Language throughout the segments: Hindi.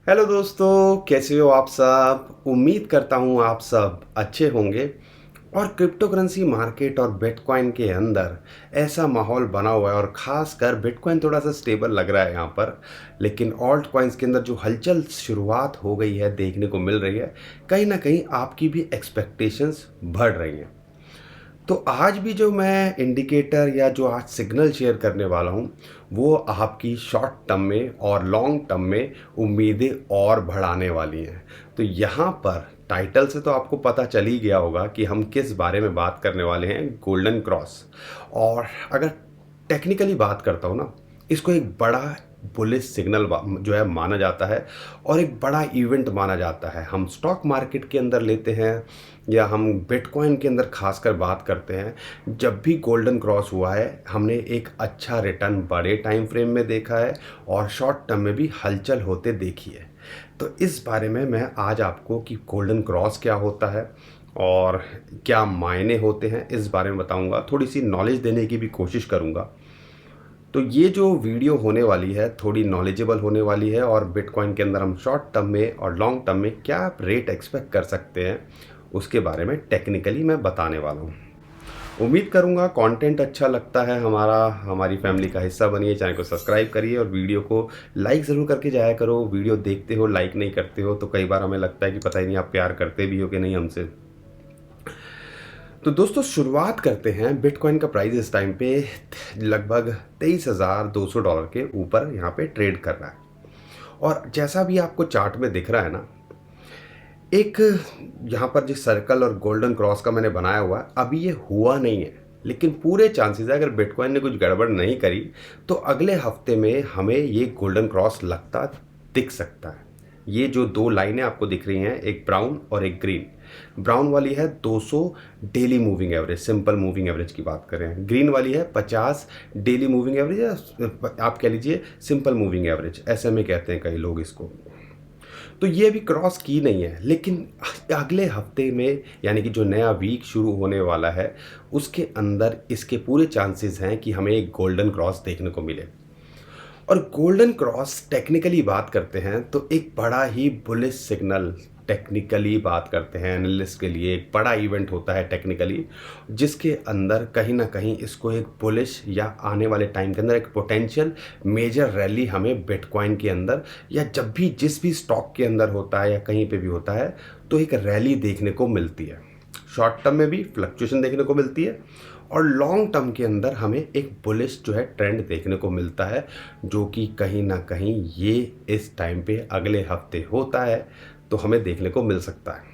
हेलो दोस्तों, कैसे हो आप सब। उम्मीद करता हूँ आप सब अच्छे होंगे। और क्रिप्टो करेंसी मार्केट और बिटकॉइन के अंदर ऐसा माहौल बना हुआ है, और ख़ासकर बिटकॉइन थोड़ा सा स्टेबल लग रहा है यहाँ पर। लेकिन ऑल्ट कॉइन्स के अंदर जो हलचल शुरुआत हो गई है देखने को मिल रही है, कहीं ना कहीं आपकी भी एक्सपेक्टेशंस बढ़ रही हैं। तो आज भी जो मैं इंडिकेटर या जो आज सिग्नल शेयर करने वाला हूँ, वो आपकी शॉर्ट टर्म में और लॉन्ग टर्म में उम्मीदें और बढ़ाने वाली हैं। तो यहाँ पर टाइटल से तो आपको पता चल ही गया होगा कि हम किस बारे में बात करने वाले हैं, गोल्डन क्रॉस। और अगर टेक्निकली बात करता हूँ ना, इसको एक बड़ा बुलिश सिग्नल जो है माना जाता है, और एक बड़ा इवेंट माना जाता है। हम स्टॉक मार्केट के अंदर लेते हैं या हम बिटकॉइन के अंदर खासकर बात करते हैं, जब भी गोल्डन क्रॉस हुआ है हमने एक अच्छा रिटर्न बड़े टाइम फ्रेम में देखा है, और शॉर्ट टर्म में भी हलचल होते देखी है। तो इस बारे में मैं आज आपको कि गोल्डन क्रॉस क्या होता है और क्या मायने होते हैं, इस बारे में बताऊंगा। थोड़ी सी नॉलेज देने की भी कोशिश करूंगा। तो ये जो वीडियो होने वाली है थोड़ी नॉलेजेबल होने वाली है, और बिटकॉइन के अंदर हम शॉर्ट टर्म में और लॉन्ग टर्म में क्या रेट एक्सपेक्ट कर सकते हैं उसके बारे में टेक्निकली मैं बताने वाला हूँ। उम्मीद करूँगा कंटेंट अच्छा लगता है, हमारी फैमिली का हिस्सा बनिए। चैनल को सब्सक्राइब करिए और वीडियो को लाइक ज़रूर करके जाया करो। वीडियो देखते हो लाइक नहीं करते हो तो कई बार हमें लगता है कि पता ही नहीं आप प्यार करते भी हो कि नहीं हमसे। तो दोस्तों शुरुआत करते हैं। बिटकॉइन का प्राइस इस टाइम पे लगभग $23,200 के ऊपर यहाँ पे ट्रेड कर रहा है। और जैसा भी आपको चार्ट में दिख रहा है ना, एक यहाँ पर जिस सर्कल और गोल्डन क्रॉस का मैंने बनाया हुआ है, अभी ये हुआ नहीं है, लेकिन पूरे चांसेस है अगर बिटकॉइन ने कुछ गड़बड़ नहीं करी तो अगले हफ्ते में हमें ये गोल्डन क्रॉस लगता दिख सकता है। ये जो दो लाइनें आपको दिख रही हैं, एक ब्राउन और एक ग्रीन। ब्राउन वाली है 200 daily moving average, simple moving average की बात करें। ग्रीन वाली है 50 डेली मूविंग एवरेज, या आप कह लीजिए सिंपल मूविंग एवरेज, ऐसे में कहते हैं कई लोग इसको। तो ये अभी क्रॉस की नहीं है, लेकिन अगले हफ्ते में यानी कि जो नया वीक शुरू होने वाला है उसके अंदर इसके पूरे चांसेस हैं कि हमें एक गोल्डन क्रॉस देखने को मिले। और गोल्डन क्रॉस टेक्निकली बात करते हैं तो एक बड़ा ही बुलिश सिग्नल, टेक्निकली बात करते हैं एनालिस्ट के लिए एक बड़ा इवेंट होता है टेक्निकली, जिसके अंदर कहीं ना कहीं इसको एक बुलिश या आने वाले टाइम के अंदर एक पोटेंशियल मेजर रैली हमें बिटकॉइन के अंदर या जब भी जिस भी स्टॉक के अंदर होता है या कहीं पे भी होता है तो एक रैली देखने को मिलती है। शॉर्ट टर्म में भी फ्लक्चुएशन देखने को मिलती है, और लॉन्ग टर्म के अंदर हमें एक बुलिश जो है ट्रेंड देखने को मिलता है, जो कि कहीं ना कहीं ये इस टाइम पे अगले हफ्ते होता है तो हमें देखने को मिल सकता है।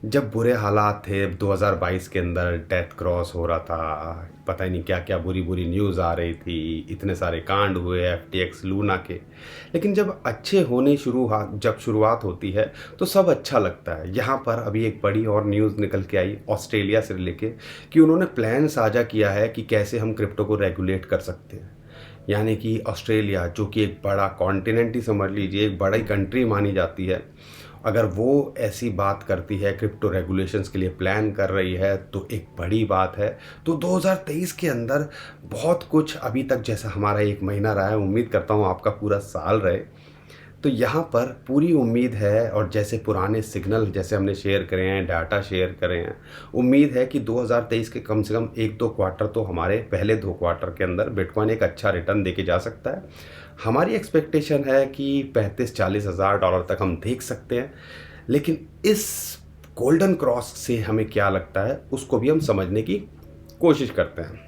जब बुरे हालात थे 2022 के अंदर, डेथ क्रॉस हो रहा था, पता ही नहीं क्या क्या बुरी बुरी न्यूज़ आ रही थी, इतने सारे कांड हुए FTX लूना के। लेकिन जब अच्छे होने जब शुरुआत होती है तो सब अच्छा लगता है। यहाँ पर अभी एक बड़ी और न्यूज़ निकल के आई ऑस्ट्रेलिया से लेके, कि उन्होंने प्लान साझा किया है कि कैसे हम क्रिप्टो को रेगुलेट कर सकते हैं। यानी कि ऑस्ट्रेलिया, जो कि एक बड़ा कॉन्टिनेंट ही समझ लीजिए, एक बड़ी कंट्री मानी जाती है, अगर वो ऐसी बात करती है, क्रिप्टो रेगुलेशंस के लिए प्लान कर रही है, तो एक बड़ी बात है। तो 2023 के अंदर बहुत कुछ अभी तक, जैसा हमारा एक महीना रहा है, उम्मीद करता हूँ आपका पूरा साल रहे। तो यहाँ पर पूरी उम्मीद है, और जैसे पुराने सिग्नल जैसे हमने शेयर करे हैं, डाटा शेयर करे हैं, उम्मीद है कि 2023 के कम से कम 1-2 क्वार्टर तो हमारे पहले 2 क्वार्टर के अंदर बिटकॉइन एक अच्छा रिटर्न देके जा सकता है। हमारी एक्सपेक्टेशन है कि 35-40 हज़ार डॉलर तक हम देख सकते हैं। लेकिन इस गोल्डन क्रॉस से हमें क्या लगता है उसको भी हम समझने की कोशिश करते हैं।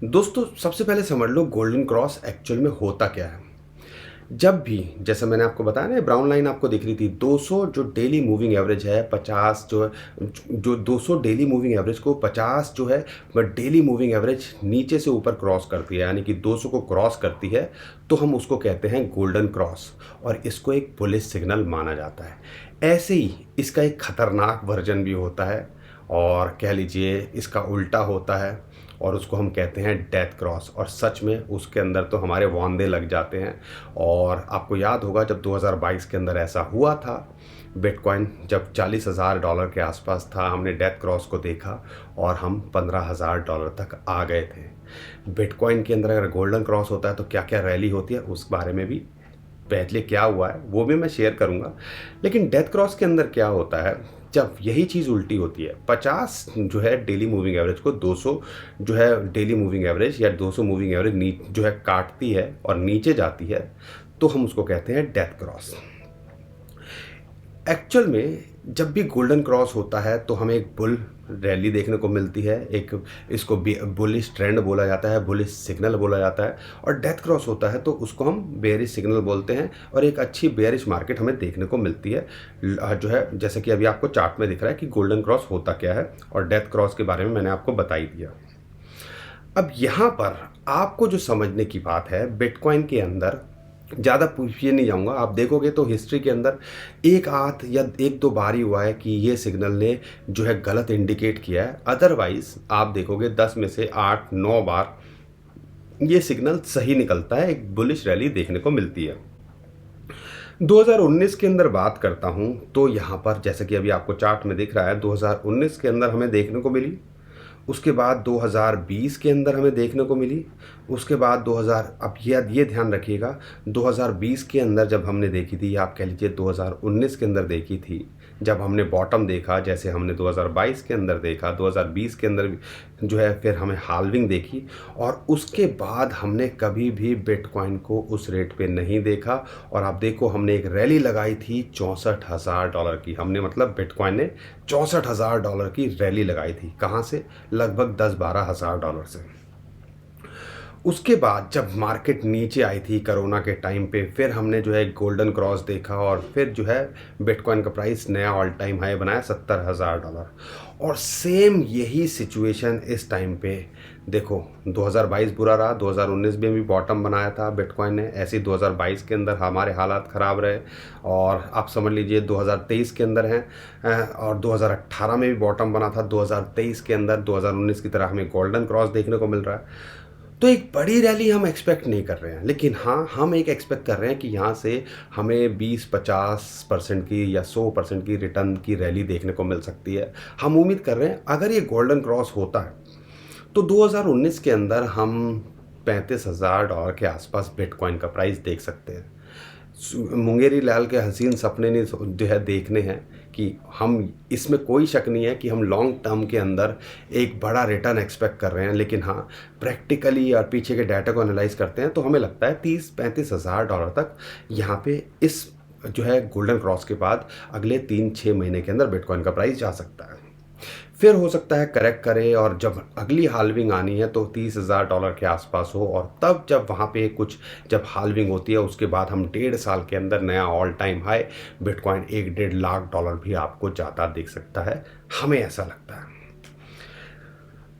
दोस्तों सबसे पहले समझ लो गोल्डन क्रॉस एक्चुअल में होता क्या है। जब भी, जैसे मैंने आपको बताया ना, ब्राउन लाइन आपको दिख रही थी 200 जो डेली मूविंग एवरेज है, 50 जो 200 डेली मूविंग एवरेज को 50 जो है डेली मूविंग एवरेज नीचे से ऊपर क्रॉस करती है, यानी कि 200 को क्रॉस करती है, तो हम उसको कहते हैं गोल्डन क्रॉस, और इसको एक बुलिश सिग्नल माना जाता है। ऐसे ही इसका एक खतरनाक वर्जन भी होता है, और कह लीजिए इसका उल्टा होता है, और उसको हम कहते हैं डेथ क्रॉस। और सच में उसके अंदर तो हमारे वांदे लग जाते हैं। और आपको याद होगा जब 2022 के अंदर ऐसा हुआ था, बिटकॉइन जब $40,000 के आसपास था, हमने डेथ क्रॉस को देखा और हम $15,000 तक आ गए थे। बिटकॉइन के अंदर अगर गोल्डन क्रॉस होता है तो क्या क्या रैली होती है, उस बारे में भी पहले क्या हुआ है वो भी मैं शेयर करूँगा। लेकिन डेथ क्रॉस के अंदर क्या होता है, जब यही चीज़ उल्टी होती है, 50 जो है डेली मूविंग एवरेज को 200 जो है डेली मूविंग एवरेज या 200 मूविंग एवरेज जो है काटती है और नीचे जाती है, तो हम उसको कहते हैं डेथ क्रॉस। एक्चुअल में जब भी गोल्डन क्रॉस होता है तो हमें एक बुल रैली देखने को मिलती है, एक इसको बुलिश ट्रेंड बोला जाता है, बुलिश सिग्नल बोला जाता है। और डेथ क्रॉस होता है तो उसको हम बेयरिश सिग्नल बोलते हैं, और एक अच्छी बेयरिश मार्केट हमें देखने को मिलती है जो है, जैसे कि अभी आपको चार्ट में दिख रहा है कि गोल्डन क्रॉस होता क्या है, और डेथ क्रॉस के बारे में मैंने आपको बता ही दिया। अब यहाँ पर आपको जो समझने की बात है, बिटकॉइन के अंदर ज़्यादा पूछिए नहीं जाऊँगा, आप देखोगे तो हिस्ट्री के अंदर एक आध या एक दो बार ही हुआ है कि ये सिग्नल ने जो है गलत इंडिकेट किया है। अदरवाइज़ आप देखोगे 10 में से 8-9 बार ये सिग्नल सही निकलता है, एक बुलिश रैली देखने को मिलती है। 2019 के अंदर बात करता हूँ तो यहाँ पर जैसे कि अभी आपको चार्ट में दिख रहा है, 2019 के अंदर हमें देखने को मिली। उसके बाद 2020 के अंदर हमें देखने को मिली। उसके बाद 2000, अब ये ध्यान रखिएगा, 2020 के अंदर जब हमने देखी थी, या आप कह लीजिए 2019 के अंदर देखी थी, जब हमने बॉटम देखा, जैसे हमने 2022 के अंदर देखा, 2020 के अंदर जो है फिर हमें हाल्विंग देखी, और उसके बाद हमने कभी भी बिटकॉइन को उस रेट पे नहीं देखा। और आप देखो हमने एक रैली लगाई थी $64,000 की, हमने मतलब बिटकॉइन ने $64,000 की रैली लगाई थी। कहाँ से? लगभग $10-12 से। उसके बाद जब मार्केट नीचे आई थी कोरोना के टाइम पे, फिर हमने जो है गोल्डन क्रॉस देखा, और फिर जो है बिटकॉइन का प्राइस नया ऑल टाइम हाई बनाया $70,000। और सेम यही सिचुएशन इस टाइम पे देखो, 2022 बुरा रहा, 2019 में भी बॉटम बनाया था बिटकॉइन ने, ऐसे ही 2022 के अंदर हमारे हालात ख़राब रहे, और आप समझ लीजिए 2023 के अंदर हैं, और 2018 में भी बॉटम बना था, 2023 के अंदर 2019 की तरह हमें गोल्डन क्रॉस देखने को मिल रहा है। तो एक बड़ी रैली हम एक्सपेक्ट नहीं कर रहे हैं, लेकिन हाँ, हम एक एक्सपेक्ट कर रहे हैं कि यहाँ से हमें 20-50% की या 100% की रिटर्न की रैली देखने को मिल सकती है। हम उम्मीद कर रहे हैं अगर ये गोल्डन क्रॉस होता है तो 2019 के अंदर हम $35,000 के आसपास बिटकॉइन का प्राइस देख सकते हैं। मुंगेरी लाल के हसीन सपने ने जो है देखने हैं कि हम, इसमें कोई शक नहीं है कि हम लॉन्ग टर्म के अंदर एक बड़ा रिटर्न एक्सपेक्ट कर रहे हैं। लेकिन हाँ, प्रैक्टिकली और पीछे के डाटा को एनालाइज करते हैं तो हमें लगता है $30-35,000 तक यहाँ पे इस जो है गोल्डन क्रॉस के बाद अगले 3-6 महीने के अंदर बिटकॉइन का प्राइस जा सकता है। फिर हो सकता है करेक्ट करे, और जब अगली हाल्विंग आनी है तो $30,000 के आसपास हो, और तब जब वहाँ पे कुछ जब हाल्विंग होती है उसके बाद हम 1.5 साल के अंदर नया all time high bitcoin $1-1.5 lakh भी आपको ज़्यादा दिख सकता है, हमें ऐसा लगता है।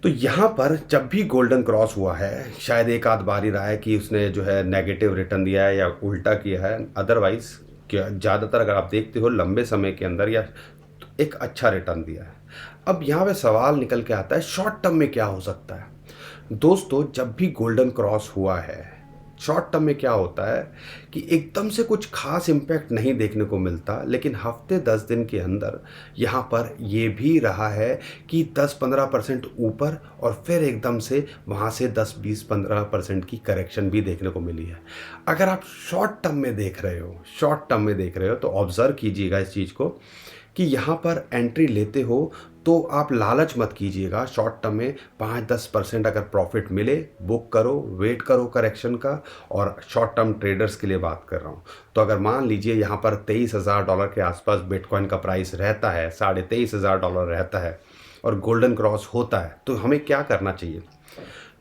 तो यहाँ पर जब भी गोल्डन क्रॉस हुआ है, शायद एक आध बार ही रहा है कि उसने जो है नेगेटिव रिटर्न दिया है या उल्टा किया है, अदरवाइज क्या ज़्यादातर अगर आप देखते हो लंबे समय के अंदर या एक अच्छा रिटर्न दिया है। अब यहाँ पे सवाल निकल के आता है शॉर्ट टर्म में क्या हो सकता है। दोस्तों, जब भी गोल्डन क्रॉस हुआ है, शॉर्ट टर्म में क्या होता है कि एकदम से कुछ खास इम्पैक्ट नहीं देखने को मिलता, लेकिन हफ्ते 10 दिन के अंदर यहाँ पर ये भी रहा है कि 10-15% ऊपर, और फिर एकदम से वहाँ से 10-20-15% की करेक्शन भी देखने को मिली है। अगर आप शॉर्ट टर्म में देख रहे हो तो ऑब्जर्व कीजिएगा इस चीज़ को कि यहाँ पर एंट्री लेते हो तो आप लालच मत कीजिएगा। शॉर्ट टर्म में 5-10% अगर प्रॉफिट मिले, बुक करो, वेट करो करेक्शन का। और शॉर्ट टर्म ट्रेडर्स के लिए बात कर रहा हूँ। तो अगर मान लीजिए यहाँ पर $23,000 के आसपास बिटकॉइन का प्राइस रहता है, $23,500 रहता है, और गोल्डन क्रॉस होता है, तो हमें क्या करना चाहिए?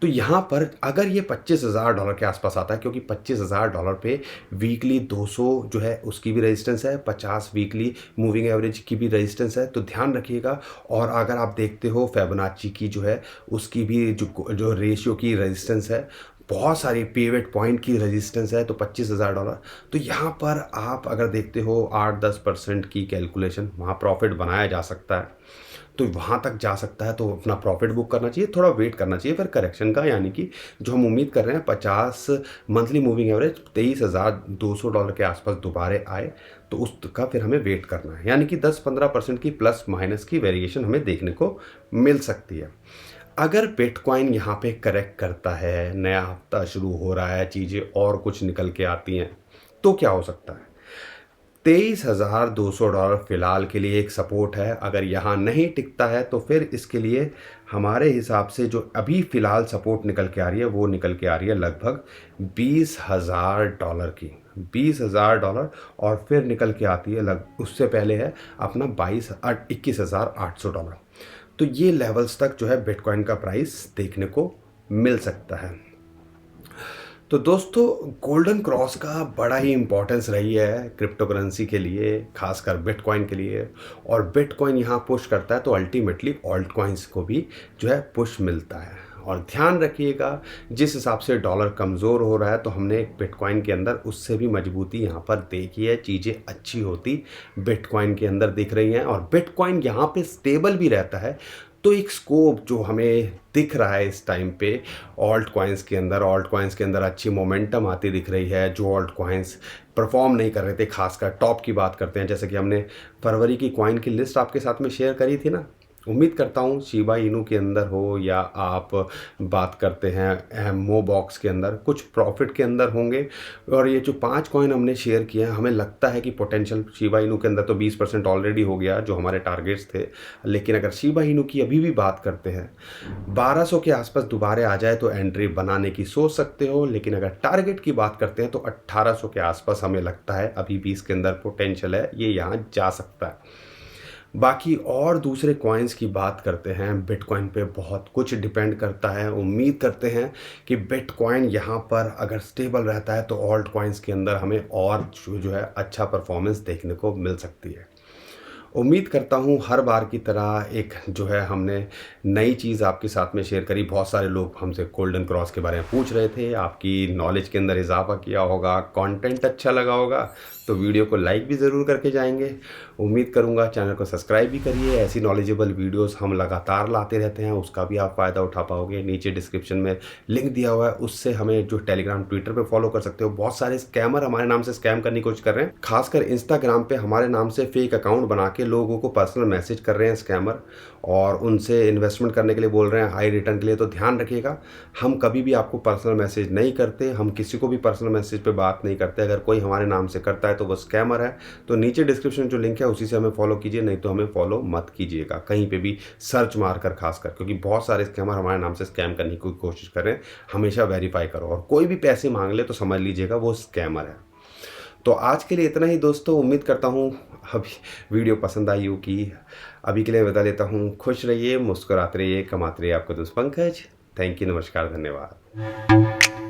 तो यहाँ पर अगर ये $25,000 के आसपास आता है, क्योंकि $25,000 पे वीकली 200 जो है उसकी भी रेजिस्टेंस है, 50 वीकली मूविंग एवरेज की भी रेजिस्टेंस है, तो ध्यान रखिएगा। और अगर आप देखते हो फिबोनाची की जो है उसकी भी जो रेशियो की रेजिस्टेंस है, बहुत सारी पिवट पॉइंट की रेजिस्टेंस है, तो $25,000। तो यहाँ पर आप अगर देखते हो 8-10% की कैलकुलेशन, वहाँ प्रॉफिट बनाया जा सकता है। तो वहाँ तक जा सकता है तो अपना प्रॉफिट बुक करना चाहिए, थोड़ा वेट करना चाहिए फिर करेक्शन का, यानी कि जो हम उम्मीद कर रहे हैं 50 मंथली मूविंग एवरेज $23,200 के आसपास दोबारा आए, तो उसका फिर हमें वेट करना है, यानी कि 10-15% की प्लस माइनस की वेरिएशन हमें देखने को मिल सकती है। अगर बिटकॉइन यहाँ पे करेक्ट करता है, नया हफ्ता शुरू हो रहा है, चीज़ें और कुछ निकल के आती हैं, तो क्या हो सकता है? $23,200 फ़िलहाल के लिए एक सपोर्ट है। अगर यहाँ नहीं टिकता है तो फिर इसके लिए हमारे हिसाब से जो अभी फ़िलहाल सपोर्ट निकल के आ रही है वो निकल के आ रही है लगभग $20,000 की। $20,000 और फिर निकल के आती है उससे पहले है अपना $21,800। तो ये लेवल्स तक जो है बिटकॉइन का प्राइस देखने को मिल सकता है। तो दोस्तों, गोल्डन क्रॉस का बड़ा ही इम्पोर्टेंस रही है क्रिप्टो करेंसी के लिए, खासकर बिटकॉइन के लिए। और बिटकॉइन यहाँ पुश करता है तो अल्टीमेटली ऑल्ट कॉइन्स को भी जो है पुश मिलता है। और ध्यान रखिएगा, जिस हिसाब से डॉलर कमज़ोर हो रहा है तो हमने बिटकॉइन के अंदर उससे भी मजबूती यहाँ पर देखी है। चीज़ें अच्छी होती बिटकॉइन के अंदर दिख रही हैं और बिटकॉइन यहाँ पे स्टेबल भी रहता है। तो एक स्कोप जो हमें दिख रहा है इस टाइम पे ऑल्ट कॉइन्स के अंदर अच्छी मोमेंटम आती दिख रही है। जो ऑल्ट कॉइन्स परफॉर्म नहीं कर रहे थे, खासकर टॉप की बात करते हैं, जैसे कि हमने फरवरी की कॉइन की लिस्ट आपके साथ में शेयर करी थी ना। उम्मीद करता हूँ शिबा इनू के अंदर हो या आप बात करते हैं मोबॉक्स के अंदर, कुछ प्रॉफिट के अंदर होंगे। और ये जो 5 कॉइन हमने शेयर किए हैं, हमें लगता है कि पोटेंशियल शिबा इनू के अंदर तो 20% ऑलरेडी हो गया जो हमारे टारगेट्स थे। लेकिन अगर शिबा इनू की अभी भी बात करते हैं, 1200 के आसपास दोबारा आ जाए तो एंट्री बनाने की सोच सकते हो। लेकिन अगर टारगेट की बात करते हैं तो 1800 के आसपास हमें लगता है अभी भी इसके अंदर पोटेंशियल है, ये यहाँ जा सकता है। बाकी और दूसरे कॉइन्स की बात करते हैं, बिटकॉइन पे बहुत कुछ डिपेंड करता है। उम्मीद करते हैं कि बिटकॉइन यहाँ पर अगर स्टेबल रहता है तो ऑल्ट कॉइन्स के अंदर हमें और जो है अच्छा परफॉर्मेंस देखने को मिल सकती है। उम्मीद करता हूँ हर बार की तरह एक जो है हमने नई चीज़ आपके साथ में शेयर करी। बहुत सारे लोग हमसे गोल्डन क्रॉस के बारे में पूछ रहे थे, आपकी नॉलेज के अंदर इजाफा किया होगा, कंटेंट अच्छा लगा होगा तो वीडियो को लाइक भी ज़रूर करके जाएंगे। उम्मीद करूँगा चैनल को सब्सक्राइब भी करिए। ऐसी नॉलेजेबल वीडियोस हम लगातार लाते रहते हैं, उसका भी आप फ़ायदा उठा पाओगे। नीचे डिस्क्रिप्शन में लिंक दिया हुआ है, उससे हमें जो टेलीग्राम ट्विटर पे फॉलो कर सकते हो। बहुत सारे स्कैमर हमारे नाम से स्कैम करने की कोशिश कर रहे हैं, खासकर इंस्टाग्राम पे हमारे नाम से फेक अकाउंट बना के लोगों को पर्सनल मैसेज कर रहे हैं स्कैमर, और उनसे इन्वेस्टमेंट करने के लिए बोल रहे हैं हाई रिटर्न के लिए। तो ध्यान रखिएगा, हम कभी भी आपको पर्सनल मैसेज नहीं करते, हम किसी को भी पर्सनल मैसेज पे बात नहीं करते। अगर कोई हमारे नाम से करता है तो वो स्कैमर है। तो नीचे डिस्क्रिप्शन जो लिंक है उसी से हमें फॉलो कीजिए, नहीं तो हमें फॉलो मत कीजिएगा कहीं पे भी सर्च मारकर, खासकर क्योंकि बहुत सारे स्कैमर हमारे नाम से स्कैम करने की कोशिश कर रहे हैं। हमेशा वेरीफाई करो, और कोई भी पैसे मांग ले तो समझ लीजिएगा वो स्कैमर है। तो आज के लिए इतना ही दोस्तों। उम्मीद करता हूँ अभी वीडियो पसंद आई होगी। अभी के लिए बता देता हूँ, खुश रहिए, मुस्कुराते रहिए, कमाते रहिए। आपका दोस्त पंकज। थैंक यू, नमस्कार, धन्यवाद।